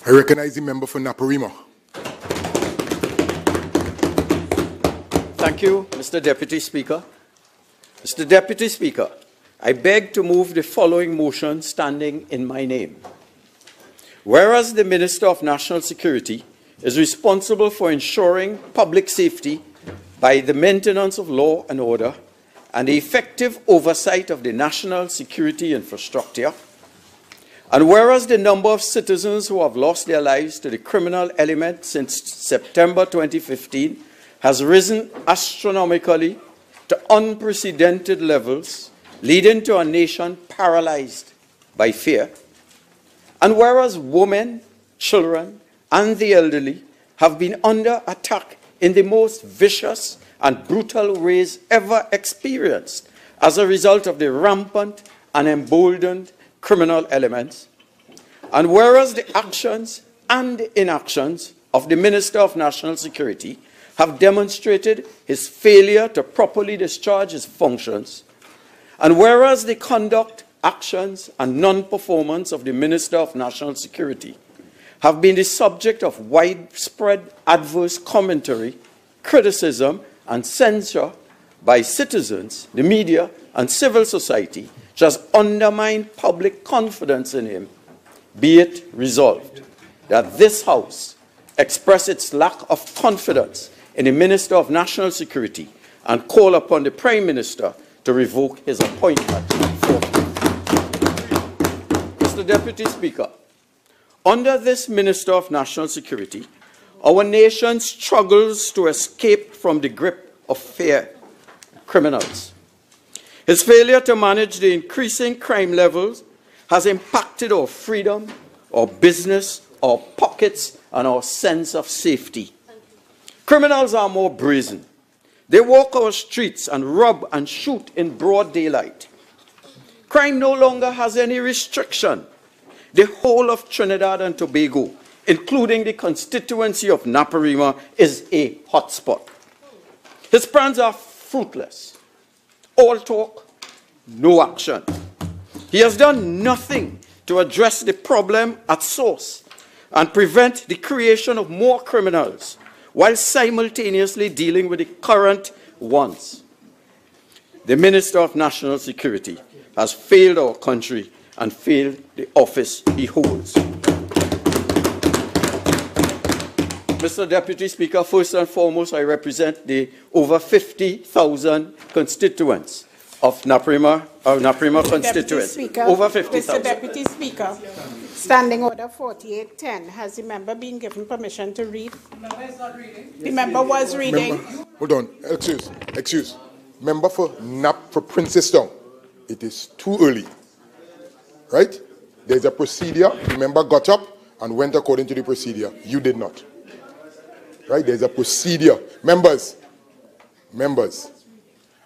I recognize the member for Naparima. Thank you, Mr. Deputy Speaker. Mr. Deputy Speaker, I beg to move the following motion standing in my name. Whereas the Minister of National Security is responsible for ensuring public safety by the maintenance of law and order and the effective oversight of the national security infrastructure, and whereas the number of citizens who have lost their lives to the criminal element since September 2015 has risen astronomically to unprecedented levels, leading to a nation paralyzed by fear, and whereas women, children, and the elderly have been under attack in the most vicious and brutal ways ever experienced as a result of the rampant and emboldened criminal elements, and whereas the actions and inactions of the Minister of National Security have demonstrated his failure to properly discharge his functions, and whereas the conduct, actions, and non-performance of the Minister of National Security have been the subject of widespread adverse commentary, criticism, and censure by citizens, the media, and civil society, which has undermined public confidence in him, be it resolved that this House express its lack of confidence in the Minister of National Security and call upon the Prime Minister to revoke his appointment. Mr. Deputy Speaker, under this Minister of National Security, our nation struggles to escape from the grip of fear criminals. His failure to manage the increasing crime levels has impacted our freedom, our business, our pockets, and our sense of safety. Criminals are more brazen. They walk our streets and rob and shoot in broad daylight. Crime no longer has any restriction. The whole of Trinidad and Tobago, including the constituency of Naparima, is a hotspot. His plans are fruitless. All talk, no action. He has done nothing to address the problem at source and prevent the creation of more criminals while simultaneously dealing with the current ones. The Minister of National Security has failed our country and failed the office he holds. Mr. Deputy Speaker, first and foremost, I represent the over 50,000 constituents of Naparima constituency. Over 50,000. Mr. Deputy Speaker, Standing Order 4810. Has the member been given permission to read? The member is not reading. The member was reading. Hold on. Excuse. Member for Princess Town. It is too early. Right? There's a procedure. The member got up and went according to the procedure. You did not. Right? There's a procedure. Members,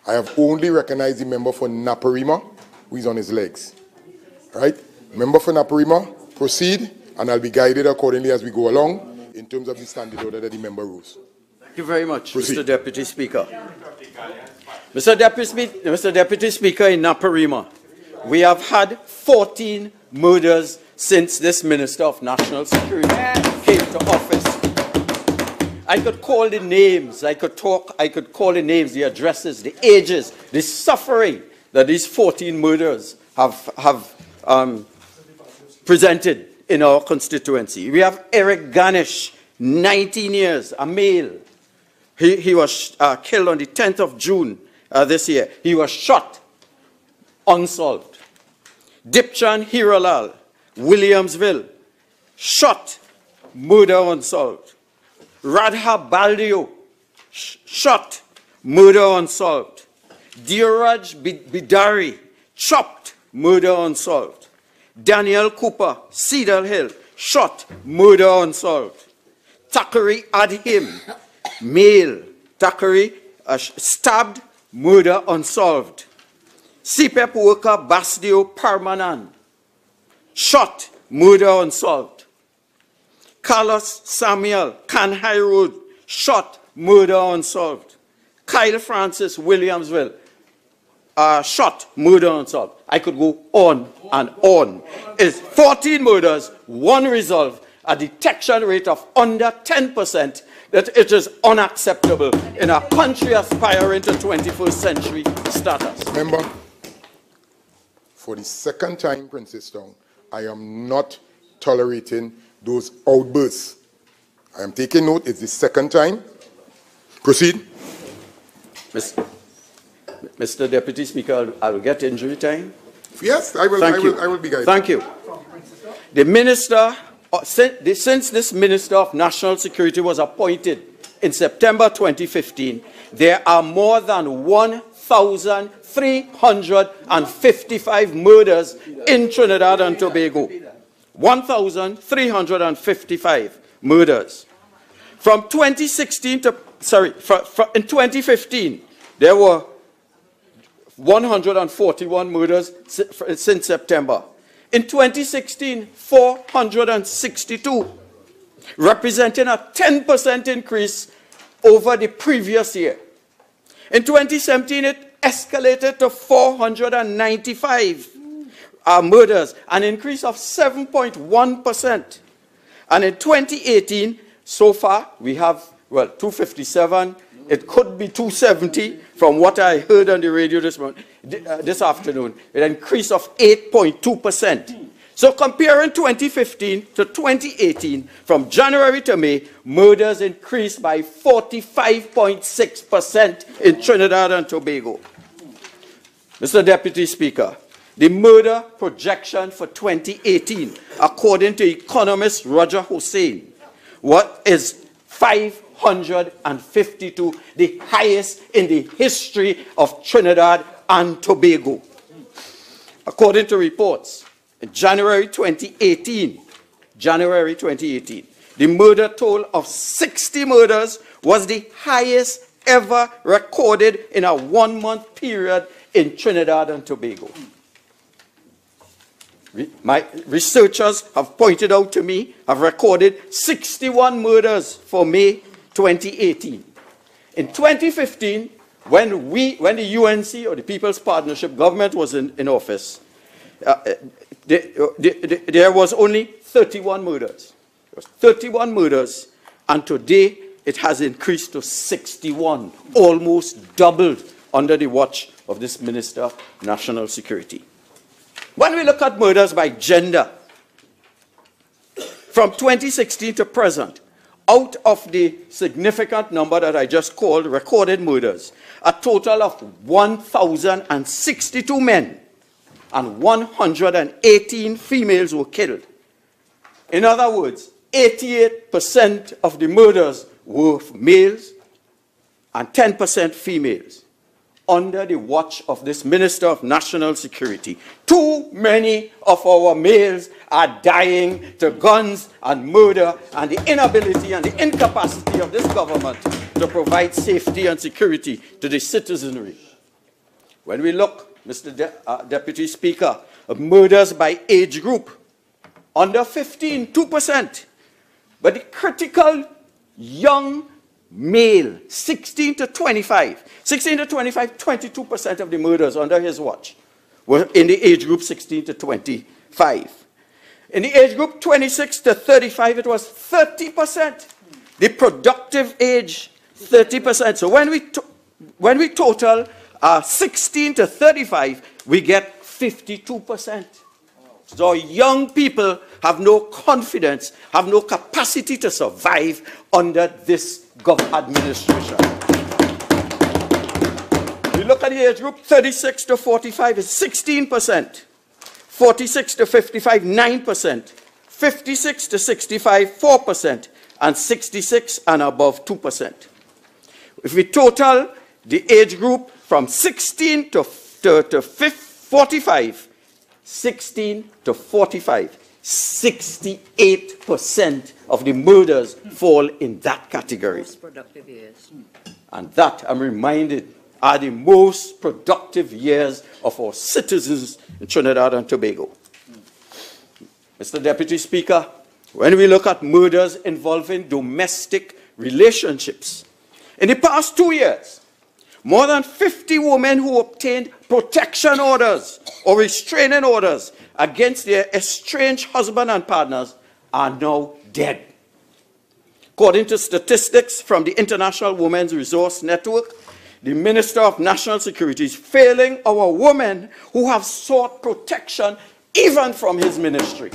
I have only recognized the member for Naparima, who is on his legs. Right? Member for Naparima, proceed, and I'll be guided accordingly as we go along in terms of the standing order that the member rules. Thank you very much, Proceed. Mr. Deputy Speaker. Mr. Deputy Speaker, in Naparima, we have had 14 murders since this Minister of National Security came to office. I could call the names, I could call the names, the addresses, the ages, the suffering that these 14 murders have presented in our constituency. We have Eric Ganesh, 19 years, a male. He was killed on the 10th of June this year. He was shot, unsolved. Dipchan Hiralal, Williamsville, shot, murder unsolved. Radha Baldio, shot, murder unsolved. Dheeraj Bidari, chopped, murder unsolved. Daniel Cooper, Cedar Hill, shot, murder unsolved. Thackeray Adhim, male, Thackeray, stabbed, murder unsolved. CPEP worker Basdio Parmanan, shot, murder unsolved. Carlos Samuel, Kanhai Road, shot, murder unsolved. Kyle Francis, Williamsville, shot, murder unsolved. I could go on and on. It's 14 murders, one resolved, a detection rate of under 10%, that it is unacceptable in a country aspiring to 21st century status. Member, for the second time, Princestown, I am not tolerating those outbursts. I am taking note, it's the second time. Proceed. Mr. Deputy Speaker, I will get injury time. Yes, I will be guided. Thank you. The minister, since this Minister of National Security was appointed in September 2015, there are more than 1,355 murders in Trinidad and Tobago. 1,355 murders. From 2016 to, in 2015, there were 141 murders since September. In 2016, 462, representing a 10% increase over the previous year. In 2017, it escalated to 495 murders, an increase of 7.1%. And in 2018, so far, we have, well, 257. It could be 270 from what I heard on the radio this afternoon, an increase of 8.2%. So comparing 2015 to 2018, from January to May, murders increased by 45.6% in Trinidad and Tobago. Mr. Deputy Speaker, the murder projection for 2018, according to economist Roger Hussein, what is 552, the highest in the history of Trinidad and Tobago. According to reports, in January 2018, the murder toll of 60 murders was the highest ever recorded in a one-month period in Trinidad and Tobago. My researchers have pointed out to me, have recorded 61 murders for May 2018. In 2015, when the UNC, or the People's Partnership government, was in office, there was only 31 murders. There was 31 murders, and today it has increased to 61, almost doubled under the watch of this Minister of National Security. When we look at murders by gender, from 2016 to present, out of the significant number that I just called recorded murders, a total of 1,062 men and 118 females were killed. In other words, 88% of the murders were males and 10% females, under the watch of this Minister of National Security. Too many of our males are dying to guns and murder and the inability and the incapacity of this government to provide safety and security to the citizenry. When we look, Mr. Deputy Speaker, of murders by age group, under 15, 2%. But the critical young male, 16 to 25. 16 to 25, 22% of the murders under his watch were in the age group 16 to 25. In the age group 26 to 35, it was 30%. The productive age, 30%. So when we total 16 to 35, we get 52%. So young people have no confidence, have no capacity to survive under this administration. We look at the age group 36 to 45 is 16%, 46 to 55 9%, 56 to 65 4%, and 66 and above 2%. If we total the age group from 16 to 45, 16 to 45, 68% of the murders fall in that category. Most productive years. And that, I'm reminded, are the most productive years of our citizens in Trinidad and Tobago. Mr. Deputy Speaker, when we look at murders involving domestic relationships, in the past 2 years, more than 50 women who obtained protection orders or restraining orders against their estranged husband and partners are now dead. According to statistics from the International Women's Resource Network, the Minister of National Security is failing our women who have sought protection even from his ministry.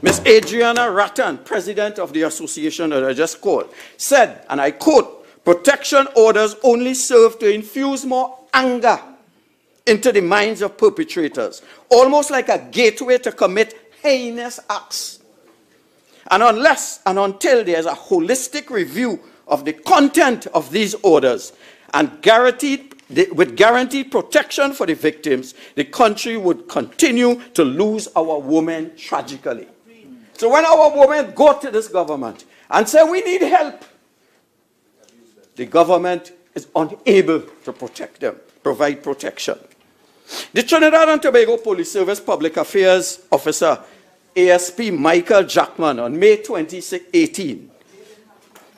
Ms. Adriana Rattan, president of the association that I just called, said, and I quote, "Protection orders only serve to infuse more anger into the minds of perpetrators, almost like a gateway to commit heinous acts. And unless and until there is a holistic review of the content of these orders and with guaranteed protection for the victims, the country would continue to lose our women tragically." So when our women go to this government and say, "We need help," the government is unable to protect them, provide protection. The Trinidad and Tobago Police Service Public Affairs Officer, ASP Michael Jackman, on May 2018,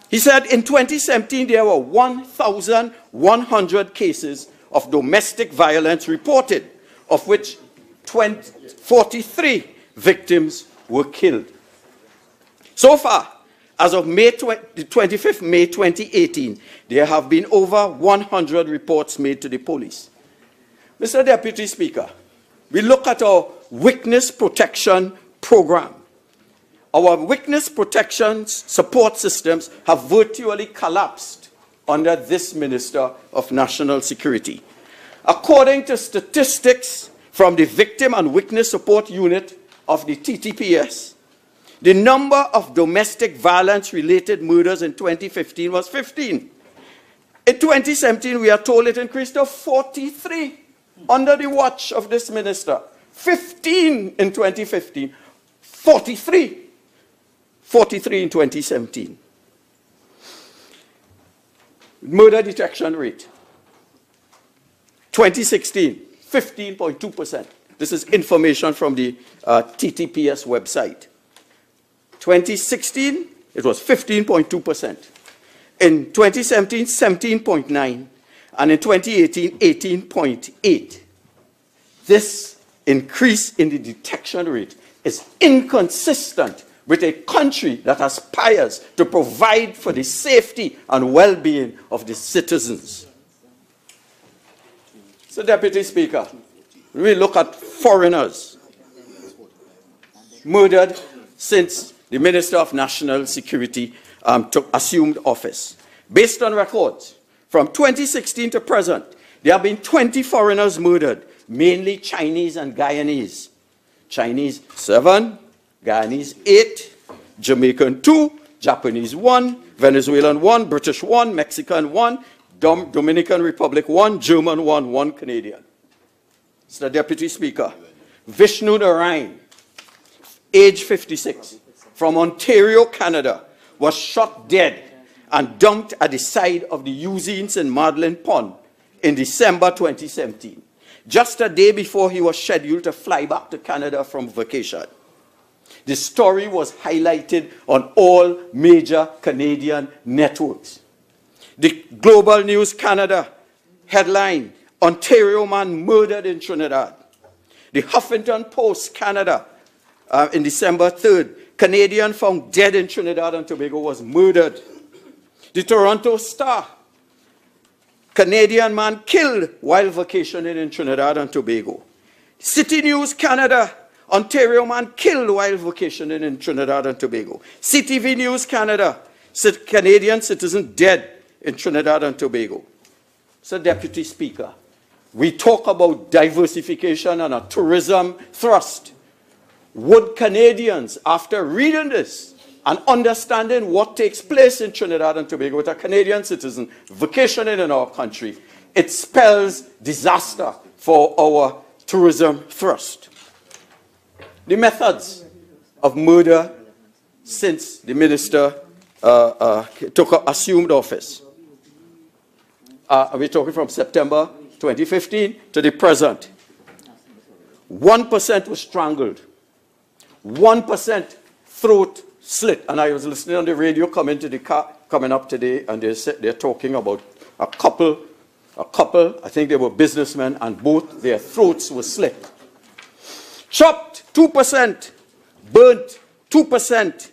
he said in 2017 there were 1,100 cases of domestic violence reported, of which 43 victims were killed. So far, as of May 25th, May 2018, there have been over 100 reports made to the police. Mr. Deputy Speaker, we look at our witness protection program. Our witness protection support systems have virtually collapsed under this Minister of National Security. According to statistics from the Victim and Witness Support Unit of the TTPS, the number of domestic violence-related murders in 2015 was 15. In 2017, we are told it increased to 43 under the watch of this minister. 15 in 2015, 43. 43 in 2017. Murder detection rate. 2016, 15.2%. This is information from the TTPS website. 2016, it was 15.2%. In 2017, 17.9%. And in 2018, 18.8%. This increase in the detection rate is inconsistent with a country that aspires to provide for the safety and well-being of the citizens. So, Deputy Speaker, we look at foreigners murdered since the Minister of National Security assumed office. Based on records, from 2016 to present, there have been 20 foreigners murdered, mainly Chinese and Guyanese. Chinese 7, Guyanese 8, Jamaican 2, Japanese 1, Venezuelan 1, British 1, Mexican 1, Dominican Republic 1, German 1, 1 Canadian. Mr. Deputy Speaker, Vishnu Narayan, age 56, from Ontario, Canada, was shot dead and dumped at the side of the Usines in Madeleine Pond in December 2017, just a day before he was scheduled to fly back to Canada from vacation. The story was highlighted on all major Canadian networks. The Global News Canada headline, "Ontario man murdered in Trinidad." The Huffington Post Canada, in December 3rd, Canadian found dead in Trinidad and Tobago was murdered. The Toronto Star, Canadian man killed while vacationing in Trinidad and Tobago. City News Canada, Ontario man killed while vacationing in Trinidad and Tobago. CTV News Canada, Canadian citizen dead in Trinidad and Tobago. So, Deputy Speaker, we talk about diversification and a tourism thrust. Would Canadians, after reading this and understanding what takes place in Trinidad and Tobago with a Canadian citizen vacationing in our country, it spells disaster for our tourism thrust. The methods of murder since the minister assumed office. We're talking from September 2015 to the present. 1% was strangled. 1% throat slit. And I was listening on the radio coming to the car, coming up today, and they're talking about a couple, I think they were businessmen, and both their throats were slit. Chopped, 2%. Burnt, 2%.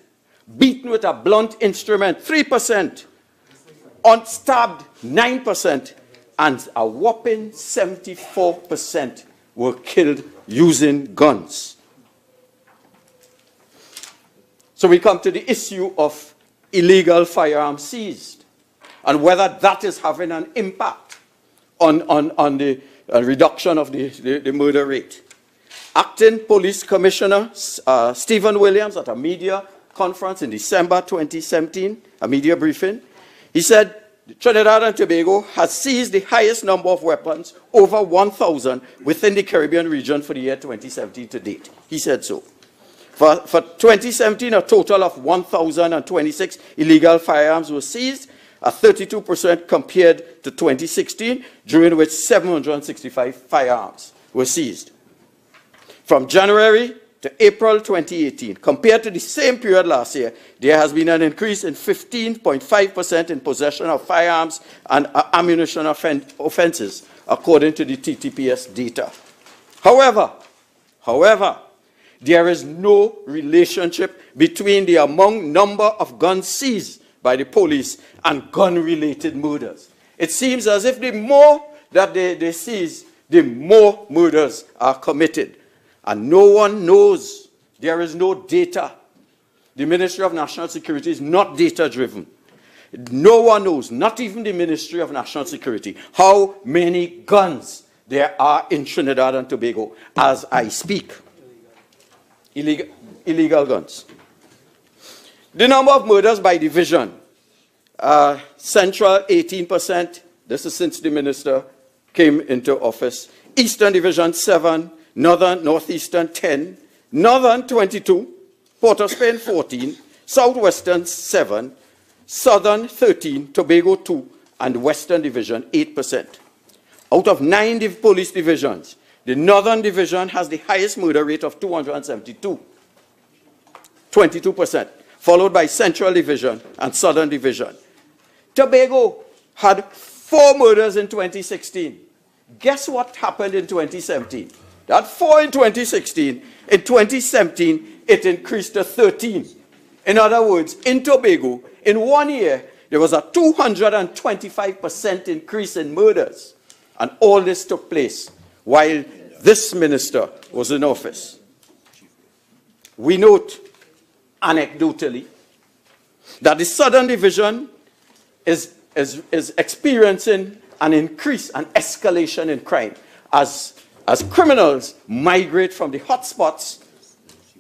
Beaten with a blunt instrument, 3%. Unstabbed, 9%. And a whopping 74% were killed using guns. So we come to the issue of illegal firearms seized and whether that is having an impact on the reduction of the murder rate. Acting Police Commissioner Stephen Williams at a media conference in December 2017, a media briefing, he said Trinidad and Tobago has seized the highest number of weapons, over 1,000, within the Caribbean region for the year 2017 to date. He said so. For 2017, a total of 1,026 illegal firearms were seized, a 32% compared to 2016, during which 765 firearms were seized. From January to April 2018, compared to the same period last year, there has been an increase in 15.5% in possession of firearms and ammunition offenses, according to the TTPS data. However, there is no relationship between the number of guns seized by the police and gun-related murders. It seems as if the more that they seize, the more murders are committed. And no one knows. There is no data. The Ministry of National Security is not data-driven. No one knows, not even the Ministry of National Security, how many guns there are in Trinidad and Tobago as I speak. Illegal guns. The number of murders by division. Central, 18%. This is since the minister came into office. Eastern Division, 7%. Northern, Northeastern, 10%. Northern, 22%. Port of Spain, 14%. Southwestern, 7%. Southern, 13%. Tobago, 2%. And Western Division, 8%. Out of 9 police divisions, the Northern Division has the highest murder rate of 272, 22%, followed by Central Division and Southern Division. Tobago had 4 murders in 2016. Guess what happened in 2017? That 4 in 2016. In 2017, it increased to 13. In other words, in Tobago, in 1 year, there was a 225% increase in murders. And all this took place while this minister was in office. We note, anecdotally, that the Southern Division is experiencing an increase, an escalation in crime as criminals migrate from the hotspots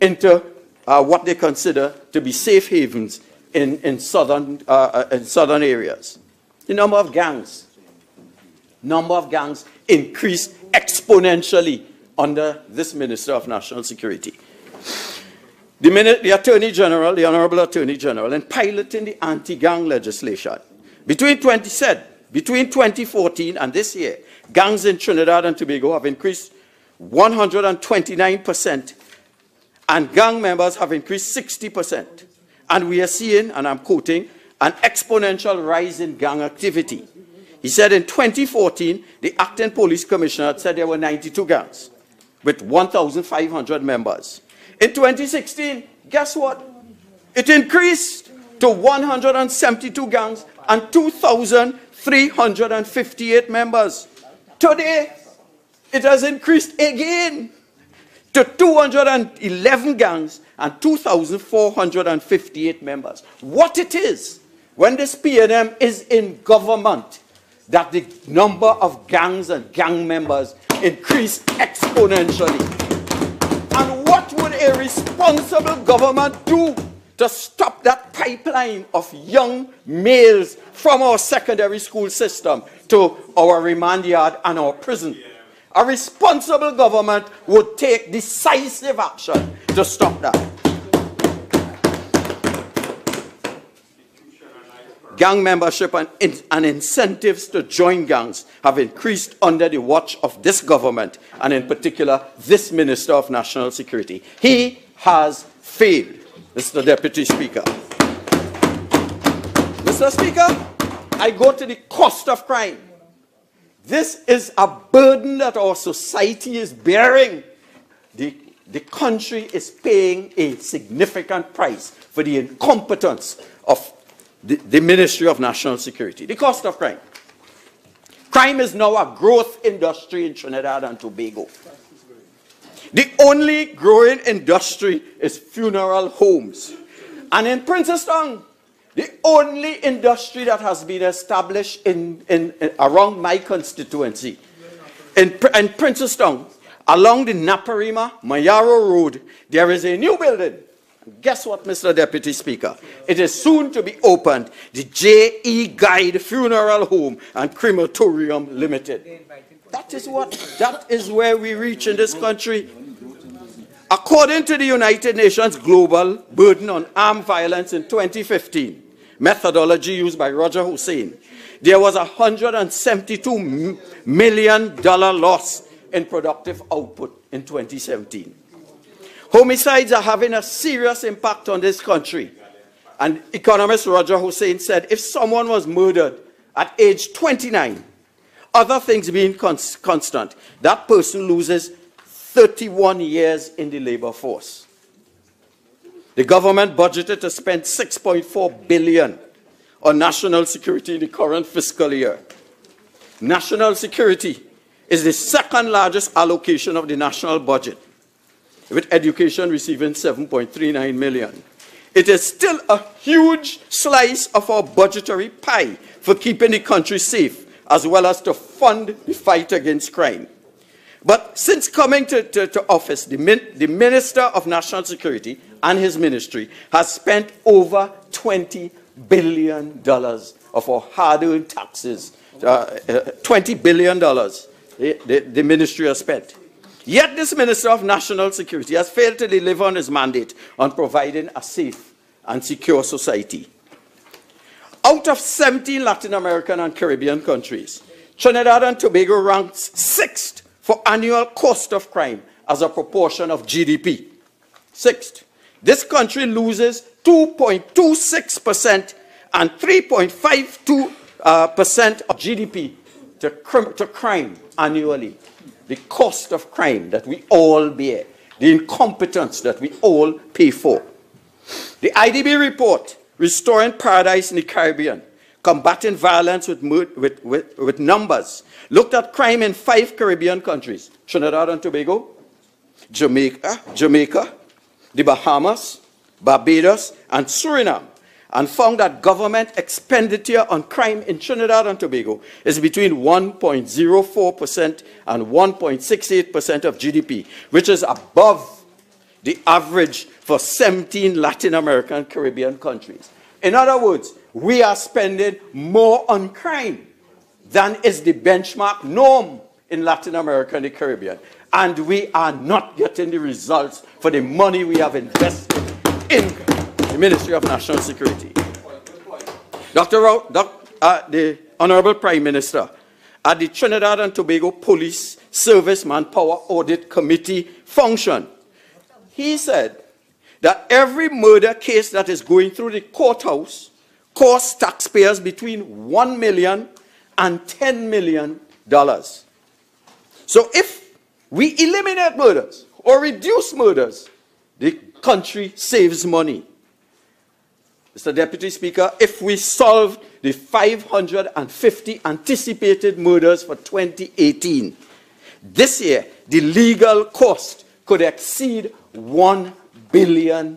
into what they consider to be safe havens in southern areas. The number of gangs increased exponentially under this Minister of National Security. The Attorney General, the Honorable Attorney General, in piloting the anti-gang legislation, between 2014 and this year, gangs in Trinidad and Tobago have increased 129%, and gang members have increased 60%. And we are seeing, and I'm quoting, an exponential rise in gang activity. He said in 2014, the acting police commissioner had said there were 92 gangs with 1,500 members. In 2016, guess what? It increased to 172 gangs and 2,358 members. Today, it has increased again to 211 gangs and 2,458 members. What it is, when this PNM is in government, that the number of gangs and gang members increase exponentially. And what would a responsible government do to stop that pipeline of young males from our secondary school system to our remand yard and our prison? A responsible government would take decisive action to stop that. Gang membership and incentives to join gangs have increased under the watch of this government, and in particular, this Minister of National Security. He has failed, Mr. Deputy Speaker. Mr. Speaker, I go to the cost of crime. This is a burden that our society is bearing. The the country is paying a significant price for the incompetence of the Ministry of National Security. The cost of crime. Crime is now a growth industry in Trinidad and Tobago. The only growing industry is funeral homes. And in Princeton, the only industry that has been established around my constituency, in Princeton, along the Naparima, Mayaro Road, there is a new building. Guess what, Mr. Deputy Speaker? It is soon to be opened, the J.E. Guide Funeral Home and Crematorium Limited. That is where we reach in this country. According to the United Nations Global Burden on Armed Violence in 2015, methodology used by Roger Hussein, there was a $172 million loss in productive output in 2017. Homicides are having a serious impact on this country. And economist Roger Hussein said if someone was murdered at age 29, other things being constant, that person loses 31 years in the labor force. The government budgeted to spend $6.4 billion on national security in the current fiscal year. National security is the second largest allocation of the national budget, with education receiving $7.39 million. It is still a huge slice of our budgetary pie for keeping the country safe, as well as to fund the fight against crime. But since coming to office, the Minister of National Security and his ministry has spent over $20 billion of our hard-earned taxes. $20 billion the ministry has spent. Yet this Minister of National Security has failed to deliver on his mandate on providing a safe and secure society. Out of 17 Latin American and Caribbean countries, Trinidad and Tobago ranks 6th for annual cost of crime as a proportion of GDP. 6th. This country loses 2.26% and 3.52% of GDP to crime annually. The cost of crime that we all bear, the incompetence that we all pay for. The IDB report, Restoring Paradise in the Caribbean, Combating Violence with Numbers, looked at crime in 5 Caribbean countries: Trinidad and Tobago, Jamaica, the Bahamas, Barbados, and Suriname, and found that government expenditure on crime in Trinidad and Tobago is between 1.04% and 1.68% of GDP, which is above the average for 17 Latin American Caribbean countries. In other words, we are spending more on crime than is the benchmark norm in Latin America and the Caribbean. And we are not getting the results for the money we have invested in the Ministry of National Security. The Honorable Prime Minister, at the Trinidad and Tobago Police Service Manpower Audit Committee function, he said that every murder case that is going through the courthouse costs taxpayers between $1 million and $10 million. So if we eliminate murders or reduce murders, the country saves money. Mr. Deputy Speaker, if we solve the 550 anticipated murders for 2018, this year the legal cost could exceed $1 billion.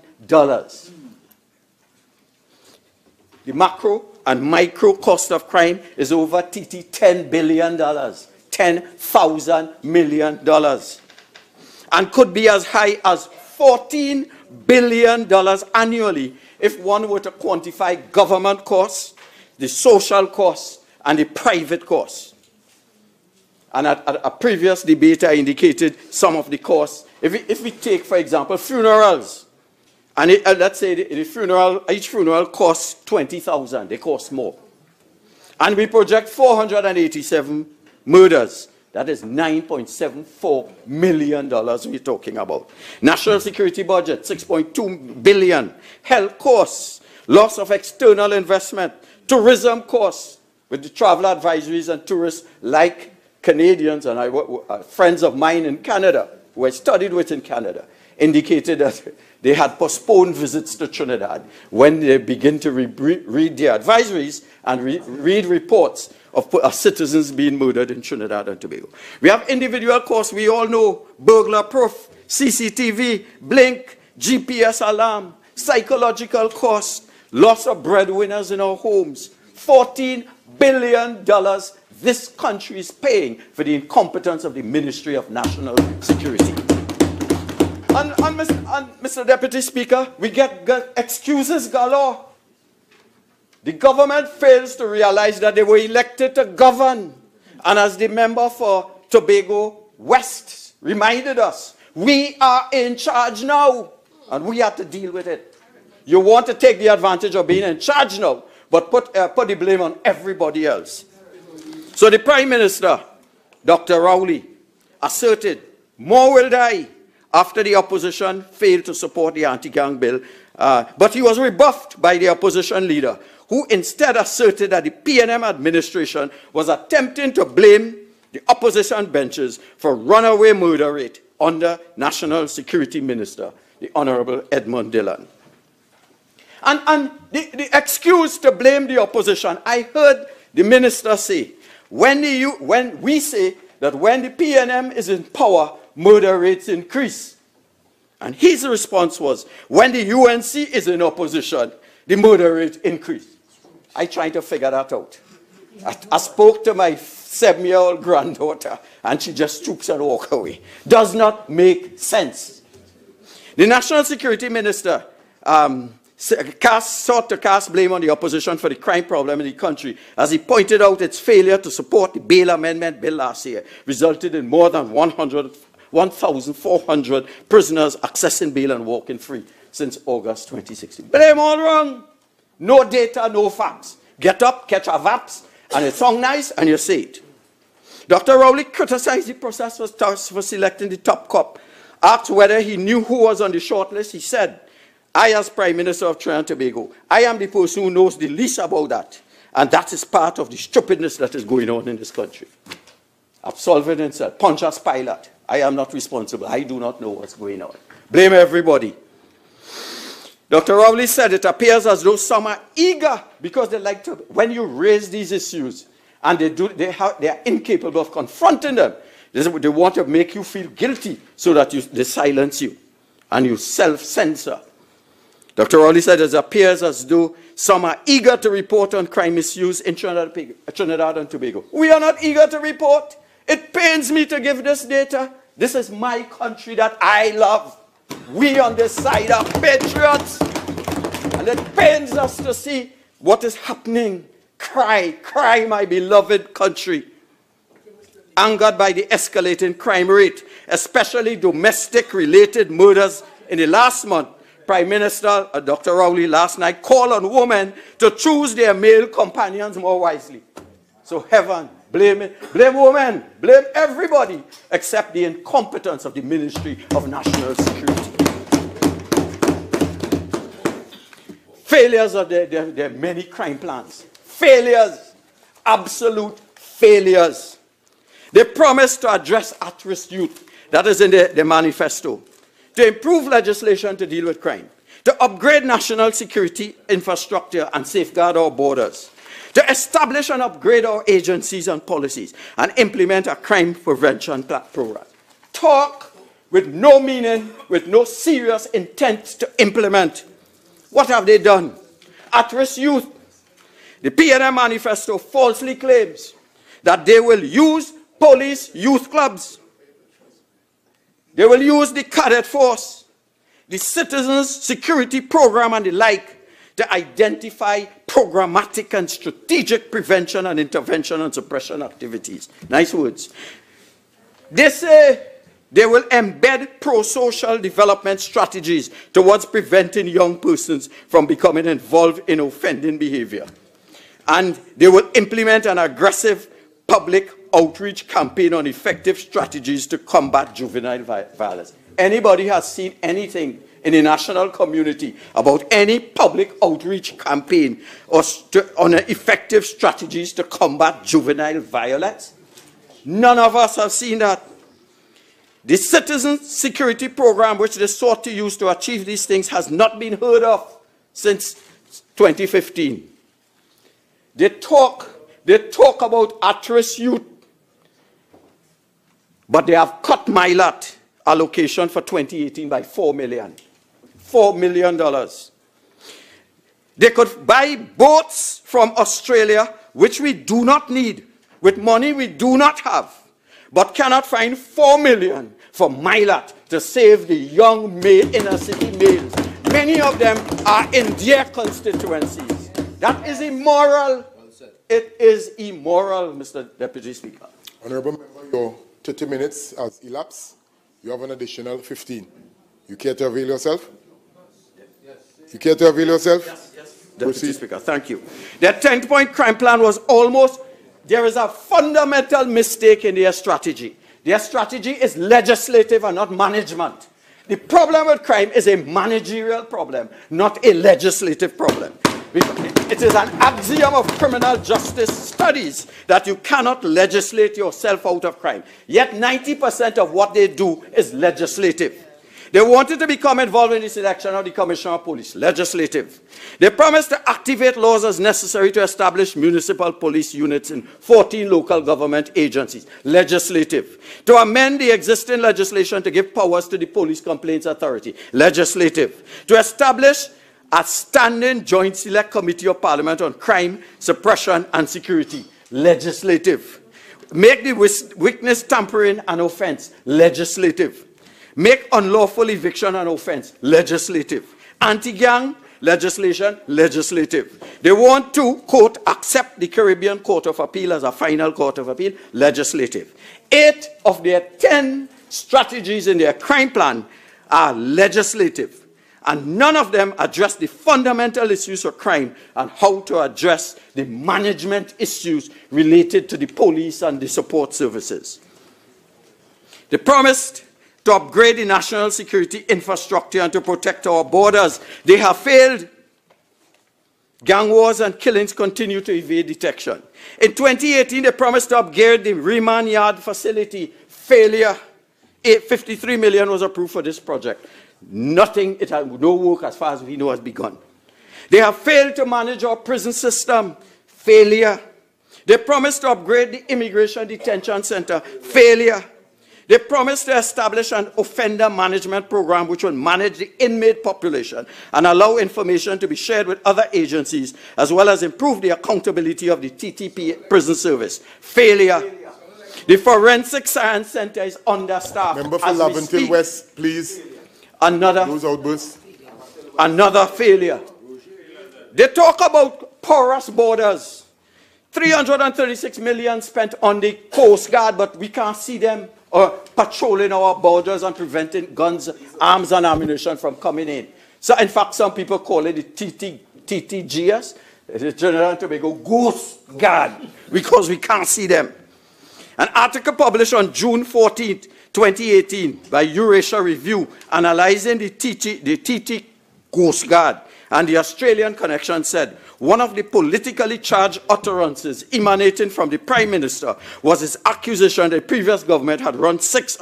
The macro and micro cost of crime is over $10 billion, $10,000 million, and could be as high as $14 billion annually if one were to quantify government costs, the social costs, and the private costs. And at a previous debate, I indicated some of the costs. If we take, for example, funerals, and let's say each funeral costs $20,000, they cost more. And we project 487 murders. That is $9.74 million we're talking about. National security budget, $6.2 billion. Health costs, loss of external investment, tourism costs, with the travel advisories and tourists like Canadians and friends of mine in Canada, who I studied with in Canada. indicated that they had postponed visits to Trinidad when they begin to read their advisories and read reports of citizens being murdered in Trinidad and Tobago. We have individual costs. We all know burglar proof, CCTV, blink, GPS alarm, psychological costs, loss of breadwinners in our homes. $14 billion this country is paying for the incompetence of the Ministry of National Security. And Mr. Deputy Speaker, we get excuses galore. The government fails to realize that they were elected to govern. And as the member for Tobago West reminded us, we are in charge now. And we have to deal with it. You want to take the advantage of being in charge now, but put the blame on everybody else. So the Prime Minister, Dr. Rowley, asserted, more will die after the opposition failed to support the anti-gang bill. But he was rebuffed by the opposition leader, who instead asserted that the PNM administration was attempting to blame the opposition benches for runaway murder rate under National Security Minister, the Honorable Edmund Dillon. And the excuse to blame the opposition, I heard the minister say, when we say that when the PNM is in power, murder rates increase. And his response was, when the UNC is in opposition, the murder rate increase. I tried to figure that out. I spoke to my 7-year-old granddaughter, and she just stoops and walks away. Does not make sense. The National Security Minister sought to cast blame on the opposition for the crime problem in the country, as he pointed out its failure to support the bail amendment bill last year resulted in more than 1,400 prisoners accessing bail and walking free since August 2016. Blame all wrong. No data, no facts. Get up, catch a vaps, and it sounds nice, and you say it. Dr. Rowley criticized the process for selecting the top cop. Asked whether he knew who was on the shortlist, he said, I, as Prime Minister of Trinidad and Tobago, I am the person who knows the least about that. And that is part of the stupidness that is going on in this country. Absolving himself. Pontius Pilate. I am not responsible. I do not know what's going on. Blame everybody. Dr. Rowley said it appears as though some are eager because they like to, when you raise these issues and they are incapable of confronting them, they want to make you feel guilty so that they silence you and you self-censor. Dr. Rowley said it appears as though some are eager to report on crime issues in Trinidad and Tobago. We are not eager to report. It pains me to give this data. This is my country that I love. We on this side are patriots. And it pains us to see what is happening. Cry, my beloved country. Angered by the escalating crime rate, especially domestic-related murders in the last month, Prime Minister Dr. Rowley last night called on women to choose their male companions more wisely. So heaven, blame it. Blame women. Blame everybody except the incompetence of the Ministry of National Security. Failures of their many crime plans. Failures. Absolute failures. They promised to address at-risk youth. That is in the manifesto. To improve legislation to deal with crime. To upgrade national security infrastructure and safeguard our borders. To establish and upgrade our agencies and policies. And implement a crime prevention program. Talk with no meaning, with no serious intent to implement. What have they done? At-risk youth. The PNM manifesto falsely claims that they will use police youth clubs. They will use the cadet force, the citizens security program and the like to identify programmatic and strategic prevention and intervention and suppression activities. Nice words. They say they will embed pro-social development strategies towards preventing young persons from becoming involved in offending behavior. And they will implement an aggressive public outreach campaign on effective strategies to combat juvenile violence. Anybody has seen anything in the national community about any public outreach campaign on effective strategies to combat juvenile violence? None of us have seen that. The citizen security program which they sought to use to achieve these things has not been heard of since 2015. They talk about at-risk youth, but they have cut MILAT allocation for 2018 by $4 million. $4 million. They could buy boats from Australia, which we do not need, with money we do not have, but cannot find $4 million for MILAT to save the young male inner city males. Many of them are in their constituencies. That is immoral. It is immoral, Mr. Deputy Speaker. Honourable Member, your 30 minutes has elapsed. You have an additional 15. You care to avail yourself? Yes. You care to avail yourself? Yes. Deputy Speaker, thank you. Their 10-point crime plan was almost, there is a fundamental mistake in their strategy. Their strategy is legislative and not management. The problem with crime is a managerial problem, not a legislative problem. It is an axiom of criminal justice studies that you cannot legislate yourself out of crime. Yet 90% of what they do is legislative. They wanted to become involved in the selection of the Commissioner of Police, legislative. They promised to activate laws as necessary to establish municipal police units in 14 local government agencies, legislative. To amend the existing legislation to give powers to the Police Complaints Authority, legislative. To establish a standing Joint Select Committee of Parliament on Crime, Suppression and Security, legislative. Make the witness tampering an offense, legislative. Make unlawful eviction an offense, legislative. Anti-gang legislation, legislative. They want to, quote, accept the Caribbean Court of Appeal as a final court of appeal, legislative. 8 of their 10 strategies in their crime plan are legislative. And none of them address the fundamental issues of crime and how to address the management issues related to the police and the support services. They promised to upgrade the national security infrastructure and to protect our borders. They have failed. Gang wars and killings continue to evade detection. In 2018, they promised to upgrade the remand yard facility. Failure. 53 million was approved for this project. Nothing, it has no work as far as we know has begun. They have failed to manage our prison system. Failure. They promised to upgrade the immigration detention center. Failure. They promised to establish an offender management program which will manage the inmate population and allow information to be shared with other agencies, as well as improve the accountability of the TTP prison service. Failure. The Forensic Science Center is understaffed. Member for Laventille West, please. Those outbursts. Another failure. They talk about porous borders. 336 million spent on the Coast Guard, but we can't see them patrolling our borders and preventing guns, arms, and ammunition from coming in. So, in fact, some people call it the TTGS, the Trinidad and Tobago Ghost Guard, because we can't see them. An article published on June 14th, 2018 by Eurasia Review analyzing the TT Coast Guard and the Australian connection said one of the politically charged utterances emanating from the Prime Minister was his accusation that the previous government had run 6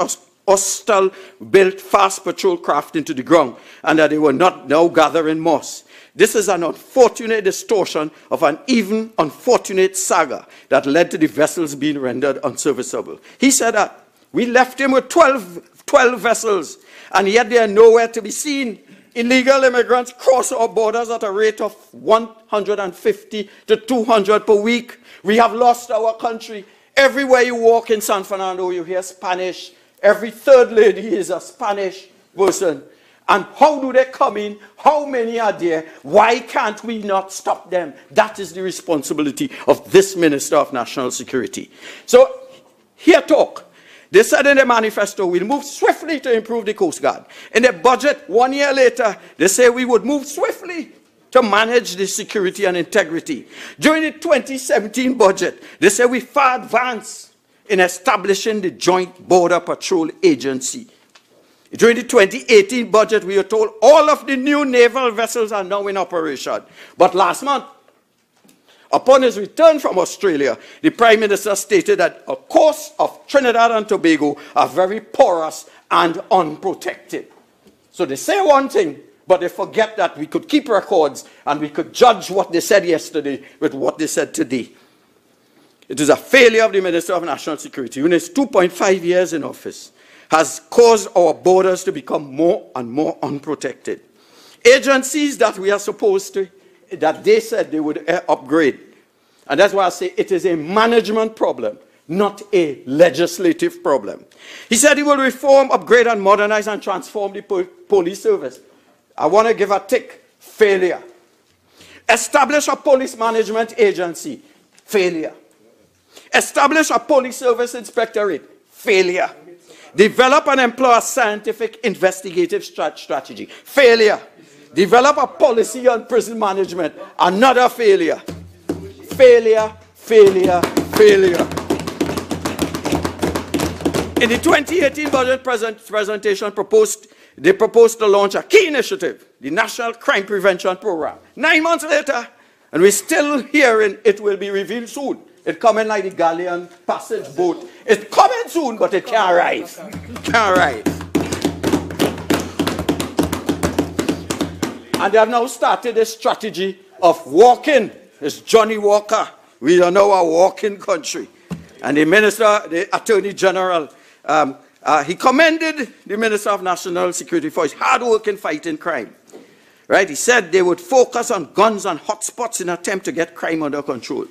hostile-built fast patrol craft into the ground and that they were not now gathering moss. This is an unfortunate distortion of an even unfortunate saga that led to the vessels being rendered unserviceable. He said that we left him with 12 vessels, and yet they are nowhere to be seen. Illegal immigrants cross our borders at a rate of 150 to 200 per week. We have lost our country. Everywhere you walk in San Fernando, you hear Spanish. Every third lady is a Spanish person. And how do they come in? How many are there? Why can't we not stop them? That is the responsibility of this Minister of National Security. So, here talk. They said in the manifesto, we'll move swiftly to improve the Coast Guard. In the budget, 1 year later, they say we would move swiftly to manage the security and integrity. During the 2017 budget, they say we far advanced in establishing the Joint Border Patrol Agency. During the 2018 budget, we were told all of the new naval vessels are now in operation. But last month, Upon his return from Australia, the Prime Minister stated that the coasts of Trinidad and Tobago are very porous and unprotected. So they say one thing, but they forget that we could keep records and we could judge what they said yesterday with what they said today. It is a failure of the Minister of National Security, who in his 2.5 years in office has caused our borders to become more and more unprotected. Agencies that we are supposed to, that they said they would upgrade. And that's why I say it is a management problem, not a legislative problem. He said he will reform, upgrade, and modernize and transform the police service. I want to give a tick. Failure. Establish a police management agency. Failure. Establish a police service inspectorate. Failure. Develop and employ a scientific investigative strategy. Failure. Develop a policy on prison management. Another failure. Failure, failure, failure. In the 2018 budget presentation, they proposed to launch a key initiative, the National Crime Prevention Program. 9 months later, and we're still hearing it will be revealed soon. It's coming like the galleon passage boat. It's coming soon, but it can't arrive. Can't arrive. And they have now started a strategy of walking. It's Johnny Walker. We are now a walking country. And the Minister, the Attorney General, he commended the Minister of National Security for his hard work in fighting crime. Right? He said they would focus on guns and hotspots in an attempt to get crime under control.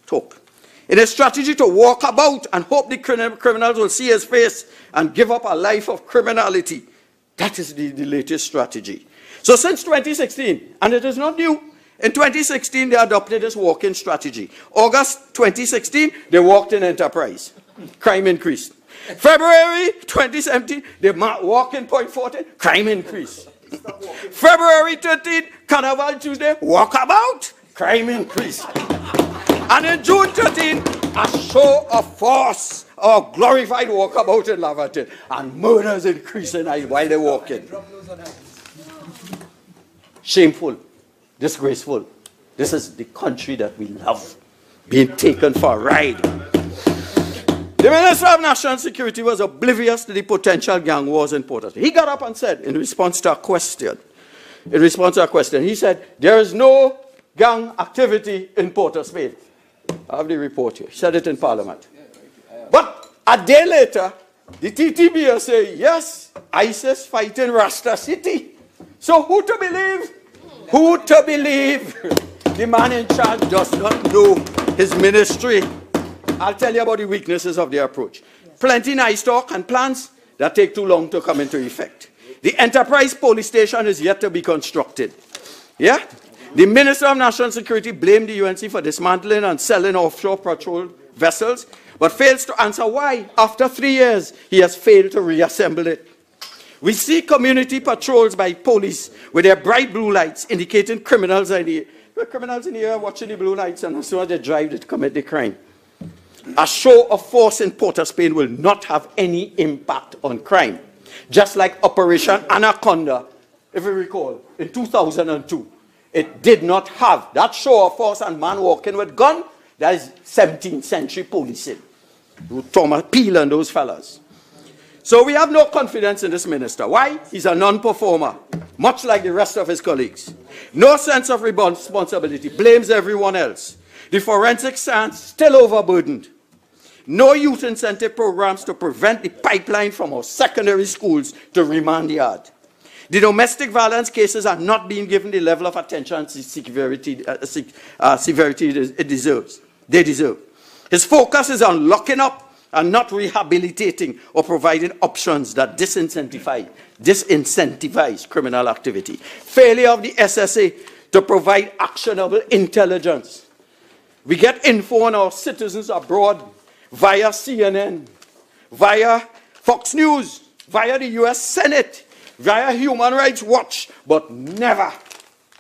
Talk. In a strategy to walk about and hope the criminals will see his face and give up a life of criminality. That is the latest strategy. So since 2016, and it is not new, in 2016 they adopted this walk-in strategy. August 2016, they walked in enterprise. Crime increased. February 2017, they walked in point 40, crime increased. February 13, Carnival Tuesday, walkabout, crime increased. And in June 13, a show of force, a glorified walkabout in Laverton, and murders increasing while they walk in. Shameful, disgraceful. This is the country that we love, being taken for a ride. The Minister of National Security was oblivious to the potential gang wars in Port Authority. He got up and said, in response to a question, he said, there is no gang activity in Port of Spain. I have the report here. He said it in Parliament. But a day later, the TTB say, yes, ISIS fighting Rasta City. So who to believe? Who to believe? The man in charge does not know his ministry. I'll tell you about the weaknesses of their approach. Plenty nice talk and plans that take too long to come into effect. The Enterprise Police Station is yet to be constructed. Yeah? The Minister of National Security blamed the UNC for dismantling and selling offshore patrol vessels, but fails to answer why, after 3 years, he has failed to reassemble it. We see community patrols by police with their bright blue lights indicating criminals in the area watching the blue lights, and as soon as they drive, they commit the crime. A show of force in Port of Spain will not have any impact on crime. Just like Operation Anaconda, if you recall, in 2002. It did not have that show of force and man walking with gun. That is 17th century policing. Thomas Peel and those fellas. So we have no confidence in this minister. Why? He's a non-performer, much like the rest of his colleagues. No sense of responsibility, blames everyone else. The forensic science still overburdened. No youth incentive programs to prevent the pipeline from our secondary schools to remand yard. The domestic violence cases are not being given the level of attention and severity it deserves. They deserve. His focus is on locking up and not rehabilitating or providing options that disincentivize criminal activity. Failure of the SSA to provide actionable intelligence. We get info on our citizens abroad via CNN, via Fox News, via the US Senate, via Human Rights Watch, but never,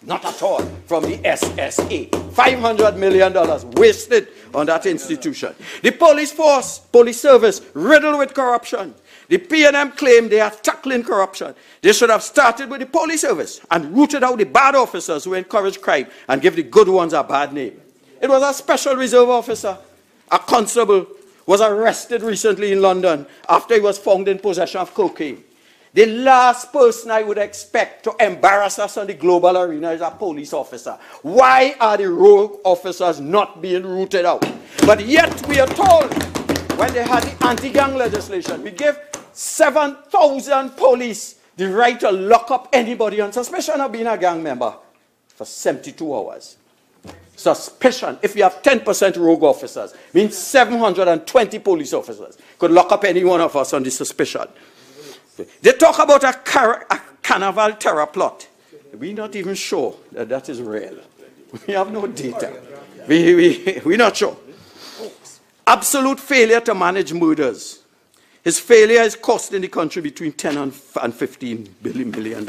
not at all, from the SSA. $500 million wasted on that institution. The police force, police service, riddled with corruption. The PNM claim they are tackling corruption. They should have started with the police service and rooted out the bad officers who encourage crime and give the good ones a bad name. It was a special reserve officer. A constable was arrested recently in London after he was found in possession of cocaine. The last person I would expect to embarrass us on the global arena is a police officer. Why are the rogue officers not being rooted out? But yet we are told, when they had the anti-gang legislation, we gave 7,000 police the right to lock up anybody on suspicion of being a gang member for 72 hours. Suspicion. If you have 10% rogue officers, means 720 police officers could lock up any one of us on the suspicion. They talk about a carnival terror plot. We're not even sure that that is real. We have no data. We're not sure. Absolute failure to manage murders. His failure is costing the country between $10 and $15 billion.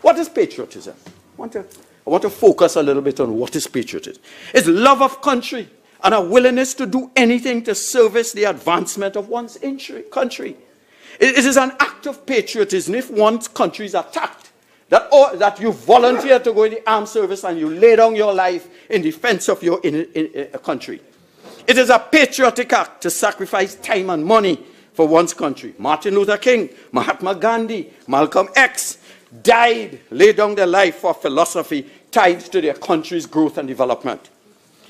What is patriotism? I want to focus a little bit on what is patriotism. It's love of country and a willingness to do anything to service the advancement of one's country. It is an act of patriotism if one's country is attacked, that you volunteer to go in the armed service and you lay down your life in defense of your country. It is a patriotic act to sacrifice time and money for one's country. Martin Luther King, Mahatma Gandhi, Malcolm X died, laid down their life for philosophy tied to their country's growth and development.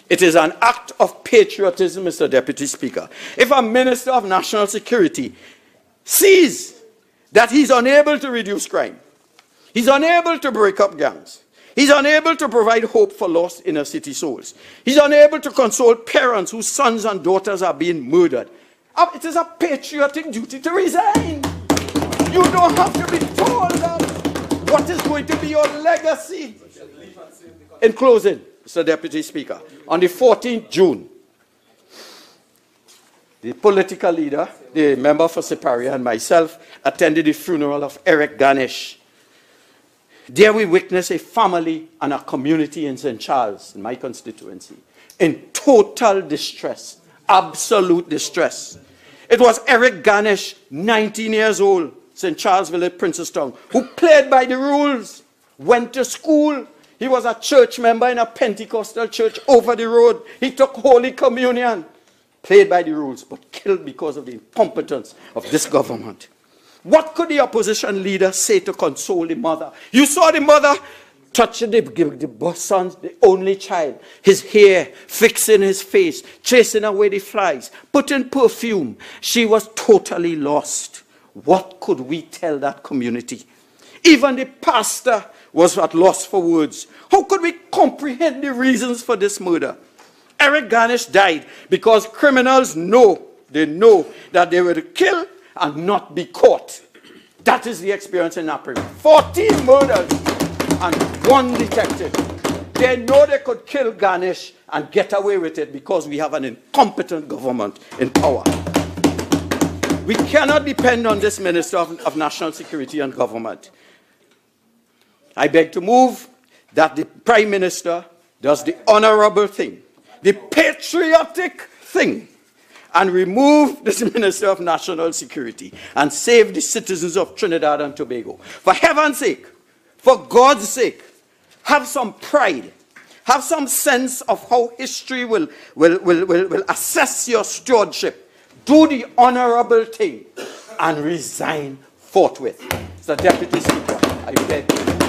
It is an act of patriotism, Mr. Deputy Speaker. If a Minister of National Security sees that he's unable to reduce crime, he's unable to break up gangs, he's unable to provide hope for lost inner city souls, he's unable to console parents whose sons and daughters are being murdered, it is a patriotic duty to resign. You don't have to be told that. What is going to be your legacy? In closing, Mr. Deputy Speaker, on the 14th June, the political leader, the member for Siparia, and myself attended the funeral of Eric Ganesh. There we witnessed a family and a community in St. Charles, in my constituency, in total distress, absolute distress. It was Eric Ganesh, 19 years old, St. Charles Village, Princestown, who played by the rules, went to school. He was a church member in a Pentecostal church over the road. He took Holy Communion. Played by the rules, but killed because of the incompetence of this government. What could the opposition leader say to console the mother? You saw the mother touching the son's, the only child, his hair, fixing his face, chasing away the flies, putting perfume. She was totally lost. What could we tell that community? Even the pastor was at loss for words. How could we comprehend the reasons for this murder? Eric Ganesh died because criminals know that they will kill and not be caught. That is the experience in Naparima. 14 murders and 1 detective. They know they could kill Ganesh and get away with it because we have an incompetent government in power. We cannot depend on this Minister of National Security and Government. I beg to move that the Prime Minister does the honorable thing, the patriotic thing, and remove this Minister of National Security and save the citizens of Trinidad and Tobago. For heaven's sake, for God's sake, have some pride. Have some sense of how history will assess your stewardship. Do the honorable thing and resign forthwith. Mr. Deputy Speaker, I beg you.